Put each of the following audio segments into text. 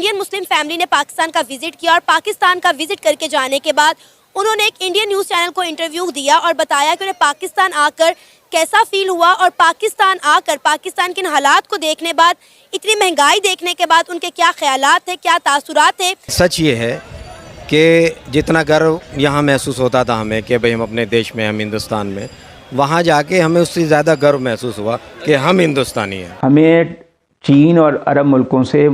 Indian Muslim family ने पाकिस्तान का visit किया और पाकिस्तान का विजिट करके जाने के बाद उन्होंने एक इंडियन न्यूज़ चैनल को इंटरव्यू दिया और बताया कि उन्हें पाकिस्तान आकर कैसा फील हुआ और पाकिस्तान आकर पाकिस्तान के इन हालात को देखने बाद, इतनी महंगाई देखने के बाद उनके क्या ख्यालात थे, क्या तासुरात थे। सच ये है कि जितना गर्व यहाँ महसूस होता था हमें कि भाई हम अपने देश में, हम हिंदुस्तान में, वहाँ जाके हमें उससे ज़्यादा गर्व महसूस हुआ कि हम हिंदुस्तानी हैं। हमें चीन और अरब मुल्कों से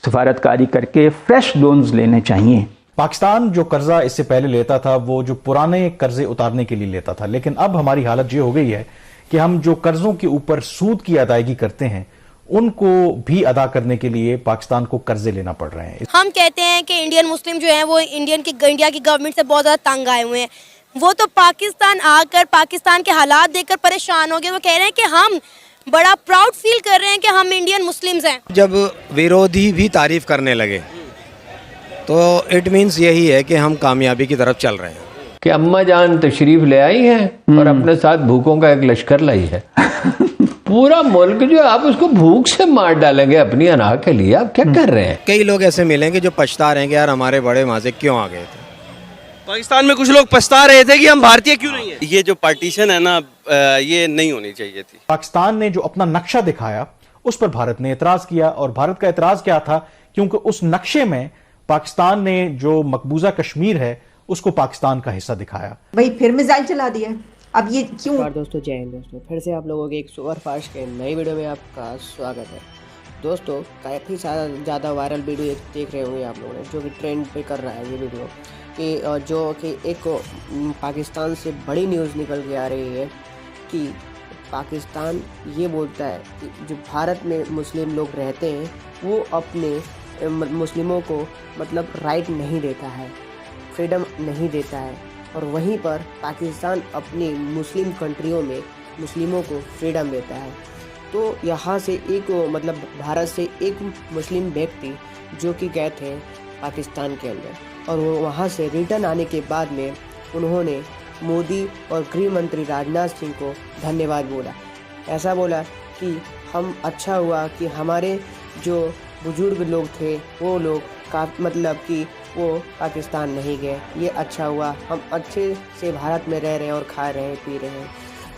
सफारतकारी करके फ्रेश लोन्स लेने चाहिए। पाकिस्तान जो कर्जा इससे पहले लेता था वो जो पुराने कर्जे उतारने के लिए लेता था, लेकिन अब हमारी हालत ये हो गई है कि हम जो कर्जों के ऊपर सूद की अदायगी करते हैं उनको भी अदा करने के लिए पाकिस्तान को कर्जे लेना पड़ रहे हैं। हम कहते हैं कि इंडियन मुस्लिम जो है वो इंडिया की गवर्नमेंट से बहुत ज़्यादा तंग आए हुए हैं। वो तो पाकिस्तान आकर पाकिस्तान के हालात देखकर परेशान हो गए। वो कह रहे हैं कि हम बड़ा प्राउड फील कर रहे हैं कि हम इंडियन मुस्लिम्स हैं। जब विरोधी भी तारीफ करने लगे तो इट मीन्स यही है कि हम कामयाबी की तरफ चल रहे हैं। कि अम्मा जान तशरीफ ले आई हैं और अपने साथ भूखों का एक लश्कर लाई है। पूरा मुल्क जो आप उसको भूख से मार डालेंगे अपनी अनाह के लिए, आप क्या कर रहे हैं? कई लोग ऐसे मिलेंगे जो पछता रहे हैं कि यार हमारे बड़े वहाँ से क्यों आ गए थे। पाकिस्तान में कुछ लोग पछता रहे थे कि हम भारतीय क्यों नहीं है। ये जो पार्टीशन है ना, ये नहीं होनी चाहिए थी। पाकिस्तान ने जो अपना नक्शा दिखाया उस पर भारत ने एतराज किया, और भारत का एतराज क्या था? क्योंकि उस नक्शे में पाकिस्तान ने जो मकबूजा कश्मीर है उसको पाकिस्तान का हिस्सा दिखाया। भाई फिर मिसाइल चला दिया, अब ये क्यों? दोस्तों जय हिंद दोस्तों, फिर से आप लोगों के एक सुपरफास्ट के नई वीडियो में आपका स्वागत है। दोस्तों काफ़ी ज़्यादा वायरल वीडियो देख रहे होंगे आप लोगों ने, जो कि ट्रेंड पे कर रहा है ये वीडियो, कि जो कि एक पाकिस्तान से बड़ी न्यूज़ निकल के आ रही है कि पाकिस्तान ये बोलता है कि जो भारत में मुस्लिम लोग रहते हैं वो अपने मुस्लिमों को मतलब राइट नहीं देता है, फ्रीडम नहीं देता है, और वहीं पर पाकिस्तान अपनी मुस्लिम कंट्रियों में मुस्लिमों को फ्रीडम देता है। तो यहाँ से एक मतलब भारत से एक मुस्लिम व्यक्ति जो कि गए थे पाकिस्तान के अंदर, और वो वहाँ से रिटर्न आने के बाद में उन्होंने मोदी और गृह मंत्री राजनाथ सिंह को धन्यवाद बोला। ऐसा बोला कि हम अच्छा हुआ कि हमारे जो बुजुर्ग लोग थे वो लोग का मतलब कि वो पाकिस्तान नहीं गए, ये अच्छा हुआ, हम अच्छे से भारत में रह रहे हैं और खा रहे हैं, पी रहे हैं।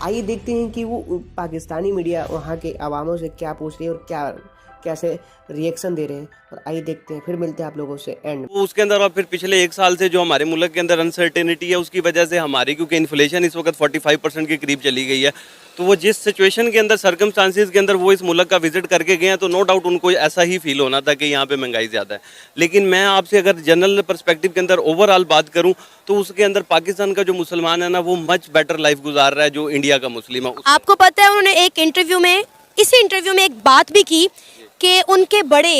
आइए देखते हैं कि वो पाकिस्तानी मीडिया वहाँ के अवामों से क्या पूछ रही है और कैसे रिएक्शन दे रहे हैं, और आइए देखते हैं, फिर मिलते हैं आप लोगों से एंड। उसके अंदर और फिर पिछले एक साल से जो हमारे मुल्क के अंदर अनसर्टेनिटी है उसकी वजह से हमारी, क्योंकि इन्फ्लेशन इस वक्त 45% के करीब चली गई है, तो वो जिस सिचुएशन के अंदर, सर्कमस्टांसिस के अंदर वो इस मुल्क का विजिट करके गए हैं, तो नो डाउट उनको ऐसा ही फील होना था कि यहाँ पे महंगाई ज़्यादा है। लेकिन मैं आपसे अगर जनरल पर्सपेक्टिव के अंदर ओवरऑल बात करूँ तो उसके अंदर पाकिस्तान का जो मुसलमान है ना वो मच बेटर लाइफ गुजार रहा है जो इंडिया का मुस्लिम है। आपको पता है उन्होंने एक इंटरव्यू में, इसी इंटरव्यू में एक बात भी की कि उनके बड़े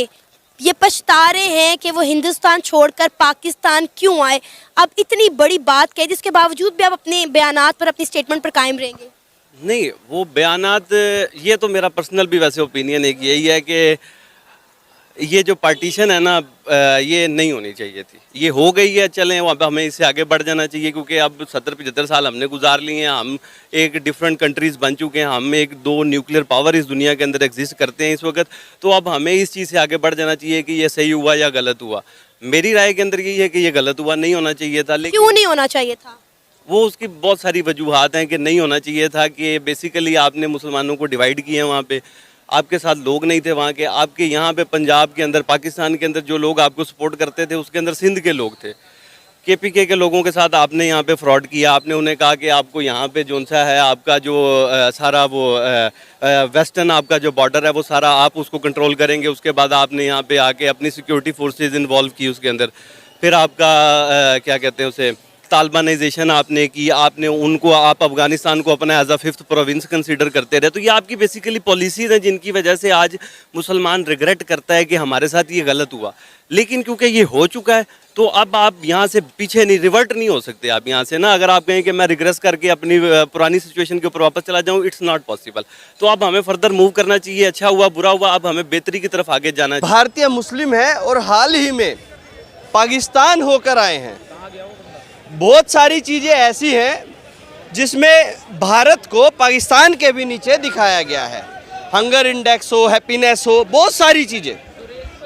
ये पछता रहे हैं कि वो हिंदुस्तान छोड़कर पाकिस्तान क्यों आए। अब इतनी बड़ी बात कही, जिसके बावजूद भी आप अपने बयानात पर, अपनी स्टेटमेंट पर कायम रहेंगे? नहीं, वो बयानात, ये तो मेरा पर्सनल भी वैसे ओपिनियन एक यही है कि ये जो पार्टीशन है ना, ये नहीं होनी चाहिए थी। ये हो गई है, चलें, अब हमें इससे आगे बढ़ जाना चाहिए, क्योंकि अब 70-75 साल हमने गुजार लिए हैं, हम एक डिफरेंट कंट्रीज़ बन चुके हैं, हम एक 2 न्यूक्लियर पावर इस दुनिया के अंदर एग्जिस्ट करते हैं इस वक्त, तो अब हमें इस चीज़ से आगे बढ़ जाना चाहिए कि ये सही हुआ या गलत हुआ। मेरी राय के अंदर यही है कि ये गलत हुआ, नहीं होना चाहिए था। लेकिन क्यों नहीं होना चाहिए था? वो उसकी बहुत सारी वजूहात हैं कि नहीं होना चाहिए था, कि बेसिकली आपने मुसलमानों को डिवाइड किए हैं, वहाँ पे आपके साथ लोग नहीं थे वहाँ के, आपके यहाँ पे पंजाब के अंदर, पाकिस्तान के अंदर जो लोग आपको सपोर्ट करते थे उसके अंदर सिंध के लोग थे, KPK के लोगों के साथ आपने यहाँ पे फ्रॉड किया। आपने उन्हें कहा कि आपको यहाँ पे जोन सा है आपका जो सारा वो वेस्टर्न आपका जो बॉर्डर है वो सारा आप उसको कंट्रोल करेंगे। उसके बाद आपने यहाँ पे आके अपनी सिक्योरिटी फोर्सेज इन्वॉल्व की उसके अंदर, फिर आपका क्या कहते हैं उसे, तालिबानाइजेशन आपने की, आपने उनको, आप अफगानिस्तान को अपना as a 5th province consider करते रहे। तो ये आपकी बेसिकली पॉलिसीज़ हैं जिनकी वजह से आज मुसलमान रिग्रेट करता है कि हमारे साथ ये गलत हुआ। लेकिन क्योंकि ये हो चुका है तो अब आप यहाँ से पीछे नहीं, रिवर्ट नहीं हो सकते आप यहाँ से ना। अगर आप कहें कि मैं रिग्रेस करके अपनी पुरानी सिचुएशन के ऊपर वापस चला जाऊँ, इट्स नॉट पॉसिबल। तो अब हमें फर्दर मूव करना चाहिए। अच्छा हुआ बुरा हुआ, अब हमें बेहतरी की तरफ आगे जाना चाहिए। भारतीय मुस्लिम है और हाल ही में पाकिस्तान होकर आए हैं। बहुत सारी चीज़ें ऐसी हैं जिसमें भारत को पाकिस्तान के भी नीचे दिखाया गया है। हंगर इंडेक्स हो, हैप्पीनेस हो, बहुत सारी चीज़ें।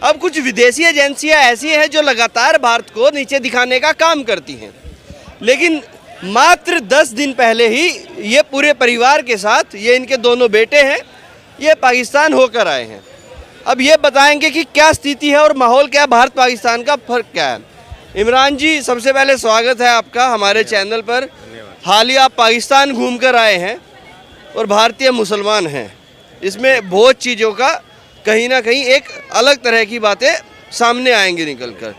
अब कुछ विदेशी एजेंसियां ऐसी हैं जो लगातार भारत को नीचे दिखाने का काम करती हैं, लेकिन मात्र 10 दिन पहले ही ये पूरे परिवार के साथ, ये इनके दोनों बेटे हैं, ये पाकिस्तान होकर आए हैं। अब ये बताएंगे कि क्या स्थिति है और माहौल क्या है, भारत पाकिस्तान का फर्क क्या है। इमरान जी, सबसे पहले स्वागत है आपका हमारे चैनल पर। हाल ही आप पाकिस्तान घूम कर आए हैं और भारतीय मुसलमान हैं, इसमें बहुत चीज़ों का कहीं ना कहीं एक अलग तरह की बातें सामने आएंगी निकल कर।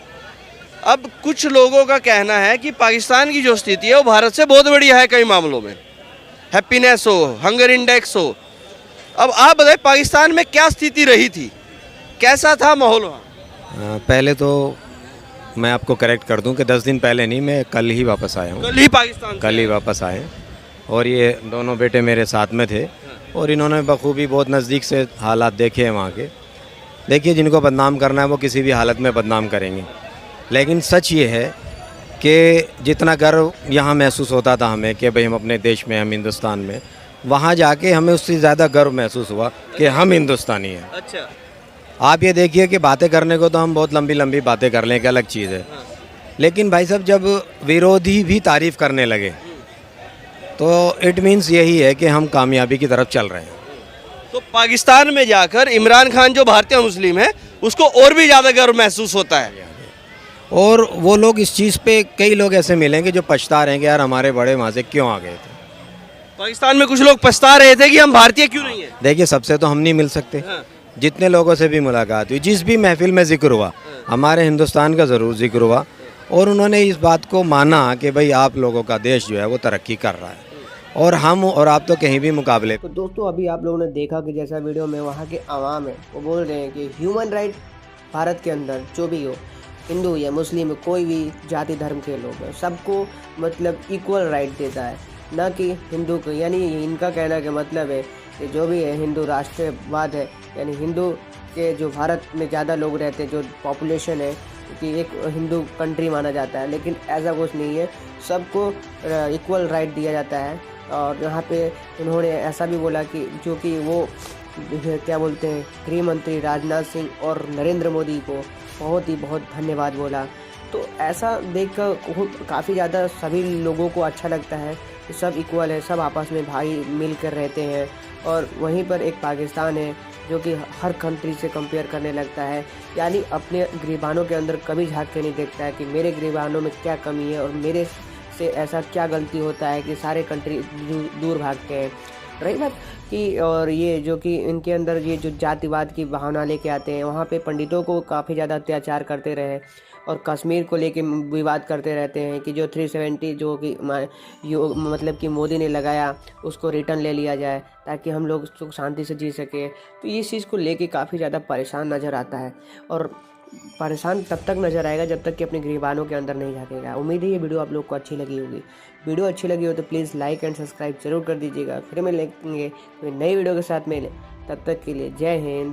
अब कुछ लोगों का कहना है कि पाकिस्तान की जो स्थिति है वो भारत से बहुत बढ़िया है कई मामलों में, हैप्पीनेस हो, हंगर इंडेक्स हो। अब आप बताएं पाकिस्तान में क्या स्थिति रही थी, कैसा था माहौल वहाँ? पहले तो मैं आपको करेक्ट कर दूं कि 10 दिन पहले नहीं, मैं कल ही वापस आया हूँ। कल ही पाकिस्तान से कल ही वापस आए और ये दोनों बेटे मेरे साथ में थे और इन्होंने बखूबी बहुत नज़दीक से हालात देखे हैं वहाँ के। देखिए, जिनको बदनाम करना है वो किसी भी हालत में बदनाम करेंगे, लेकिन सच ये है कि जितना गर्व यहाँ महसूस होता था हमें कि भाई हम अपने देश में, हम हिंदुस्तान में, वहाँ जाके हमें उससे ज़्यादा गर्व महसूस हुआ कि हम हिंदुस्तानी हैं। अच्छा, आप ये देखिए कि बातें करने को तो हम बहुत लंबी लंबी बातें कर लें, एक अलग चीज़ है, लेकिन भाई साहब जब विरोधी भी तारीफ़ करने लगे तो इट मीन्स यही है कि हम कामयाबी की तरफ चल रहे हैं। तो पाकिस्तान में जाकर इमरान खान जो भारतीय मुस्लिम है उसको और भी ज़्यादा गर्व महसूस होता है। और वो लोग इस चीज़ पे, कई लोग ऐसे मिलेंगे जो पछता रहे हैं कि यार हमारे बड़े वहाँ से क्यों आ गए थे। पाकिस्तान में कुछ लोग पछता रहे थे कि हम भारतीय क्यों नहीं है। देखिए, सबसे तो हम नहीं मिल सकते, जितने लोगों से भी मुलाकात हुई, जिस भी महफिल में जिक्र हुआ, हमारे हिंदुस्तान का ज़रूर जिक्र हुआ और उन्होंने इस बात को माना कि भाई आप लोगों का देश जो है वो तरक्की कर रहा है और हम और आप तो कहीं भी मुकाबले। तो दोस्तों, अभी आप लोगों ने देखा कि जैसा वीडियो में वहाँ के आवाम है वो बोल रहे हैं कि ह्यूमन राइट भारत के अंदर जो भी हो, हिंदू या मुस्लिम, कोई भी जाति धर्म के लोग हैं, सबको मतलब इक्वल राइट देता है, ना कि हिंदू को। यानी इनका कहना का मतलब है कि जो भी है हिंदू राष्ट्रवाद है, यानी हिंदू के जो भारत में ज़्यादा लोग रहते हैं, जो पॉपुलेशन है, कि एक हिंदू कंट्री माना जाता है, लेकिन ऐसा कुछ नहीं है, सबको इक्वल राइट दिया जाता है। और यहाँ पे उन्होंने ऐसा भी बोला कि जो कि वो क्या बोलते हैं, गृह मंत्री राजनाथ सिंह और नरेंद्र मोदी को बहुत धन्यवाद बोला। तो ऐसा देखकर काफ़ी ज़्यादा सभी लोगों को अच्छा लगता है कि सब इक्वल है, सब आपस में भाई मिल कर रहते हैं। और वहीं पर एक पाकिस्तान है जो कि हर कंट्री से कंपेयर करने लगता है, यानी अपने गिरबानों के अंदर कभी झांक के नहीं देखता है कि मेरे गिरबानों में क्या कमी है और मेरे से ऐसा क्या गलती होता है कि सारे कंट्री दूर भागते हैं। रही बात कि और ये जो कि इनके अंदर ये जो जातिवाद की भावना लेके आते हैं, वहाँ पे पंडितों को काफ़ी ज़्यादा अत्याचार करते रहे और कश्मीर को लेके विवाद करते रहते हैं कि जो 370 जो कि मतलब कि मोदी ने लगाया उसको रिटर्न ले लिया जाए ताकि हम लोग सुख शांति से जी सके। तो इस चीज़ को लेके काफ़ी ज़्यादा परेशान नज़र आता है और परेशान तब तक नज़र आएगा जब तक कि अपने गिरबानों के अंदर नहीं झाँकेगा। उम्मीद है ये वीडियो आप लोग को अच्छी लगी होगी। वीडियो अच्छी लगी हो तो प्लीज़ लाइक एंड सब्सक्राइब जरूर कर दीजिएगा। फिर मिलेंगे कोई नई वीडियो के साथ मिले, तब तक के लिए जय हिंद।